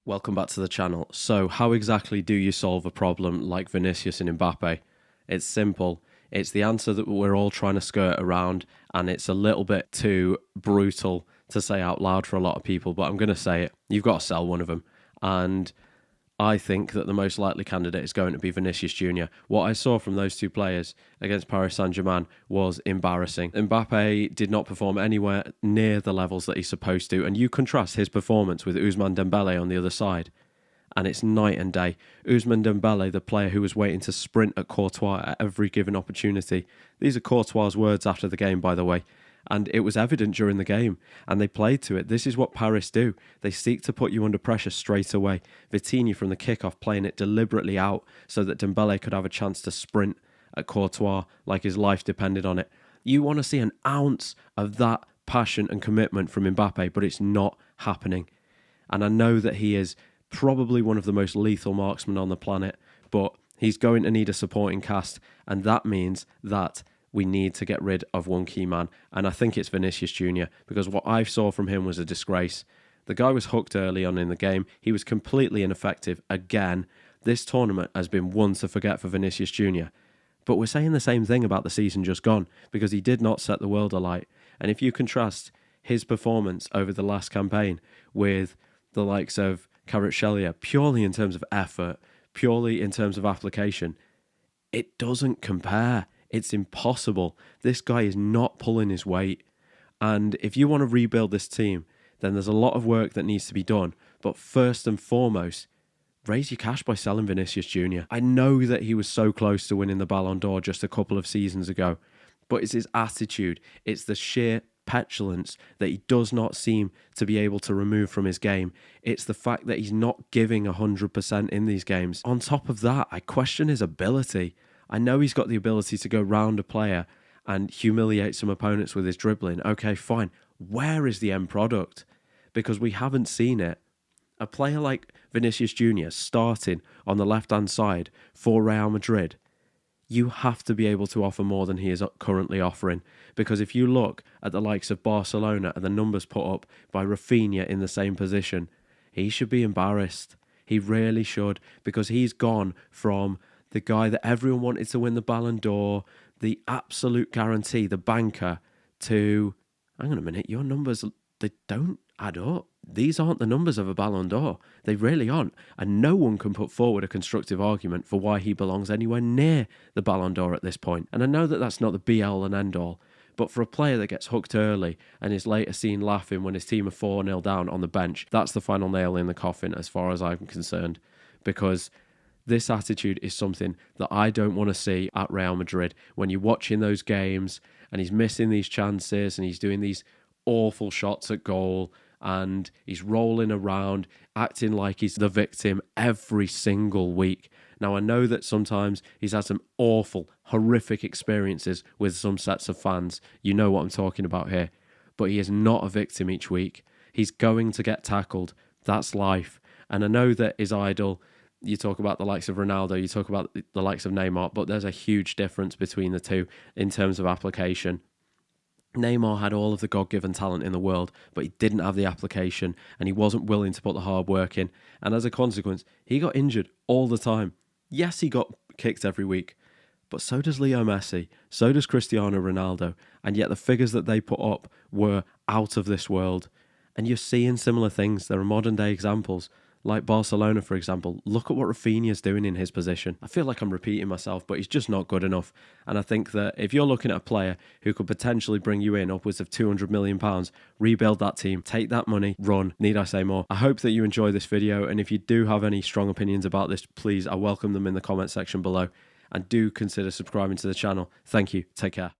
Welcome back to the channel. So how exactly do you solve a problem like Vinicius and Mbappé? It's simple. It's the answer that we're all trying to skirt around, and it's a little bit too brutal to say out loud for a lot of people, but I'm going to say it. You've got to sell one of them. And I think that the most likely candidate is going to be Vinicius Jr. What I saw from those two players against Paris Saint-Germain was embarrassing. Mbappé did not perform anywhere near the levels that he's supposed to, and you contrast his performance with Ousmane Dembélé on the other side, and it's night and day. Ousmane Dembélé, the player who was waiting to sprint at Courtois at every given opportunity. These are Courtois' words after the game, by the way. And it was evident during the game, and they played to it. This is what Paris do. They seek to put you under pressure straight away. Vitinha from the kickoff playing it deliberately out so that Dembélé could have a chance to sprint at Courtois like his life depended on it. You want to see an ounce of that passion and commitment from Mbappé, but it's not happening. And I know that he is probably one of the most lethal marksmen on the planet, but he's going to need a supporting cast, and that means that we need to get rid of one key man, and I think it's Vinicius Jr., because what I saw from him was a disgrace. The guy was hooked early on in the game. He was completely ineffective again. This tournament has been one to forget for Vinicius Jr., but we're saying the same thing about the season just gone, because he did not set the world alight. And if you contrast his performance over the last campaign with the likes of Kvaratskhelia, purely in terms of effort, purely in terms of application, it doesn't compare. It's impossible. This guy is not pulling his weight. And if you want to rebuild this team, then there's a lot of work that needs to be done. But first and foremost, raise your cash by selling Vinicius Jr. I know that he was so close to winning the Ballon d'Or just a couple of seasons ago, but it's his attitude. It's the sheer petulance that he does not seem to be able to remove from his game. It's the fact that he's not giving 100% in these games. On top of that, I question his ability. I know he's got the ability to go round a player and humiliate some opponents with his dribbling. Okay, fine. Where is the end product? Because we haven't seen it. A player like Vinicius Jr. starting on the left-hand side for Real Madrid, you have to be able to offer more than he is currently offering. Because if you look at the likes of Barcelona and the numbers put up by Rafinha in the same position, he should be embarrassed. He really should, because he's gone from the guy that everyone wanted to win the Ballon d'Or, the absolute guarantee, the banker, to, hang on a minute, your numbers, they don't add up. These aren't the numbers of a Ballon d'Or. They really aren't. And no one can put forward a constructive argument for why he belongs anywhere near the Ballon d'Or at this point. And I know that that's not the be-all and end-all, but for a player that gets hooked early and is later seen laughing when his team are 4-0 down on the bench, that's the final nail in the coffin as far as I'm concerned. Because this attitude is something that I don't want to see at Real Madrid. When you're watching those games and he's missing these chances and he's doing these awful shots at goal and he's rolling around, acting like he's the victim every single week. Now, I know that sometimes he's had some awful, horrific experiences with some sets of fans. You know what I'm talking about here. But he is not a victim each week. He's going to get tackled. That's life. And I know that his idol, you talk about the likes of Ronaldo, you talk about the likes of Neymar, but there's a huge difference between the two in terms of application. Neymar had all of the God-given talent in the world, but he didn't have the application and he wasn't willing to put the hard work in. And as a consequence, he got injured all the time. Yes, he got kicked every week, but so does Leo Messi, so does Cristiano Ronaldo, and yet the figures that they put up were out of this world. And you're seeing similar things. There are modern-day examples. Like Barcelona, for example, look at what Rafinha's doing in his position. I feel like I'm repeating myself, but he's just not good enough. And I think that if you're looking at a player who could potentially bring you in upwards of £200 million, rebuild that team, take that money, run. Need I say more? I hope that you enjoy this video, and if you do have any strong opinions about this, please, I welcome them in the comment section below. And do consider subscribing to the channel. Thank you. Take care.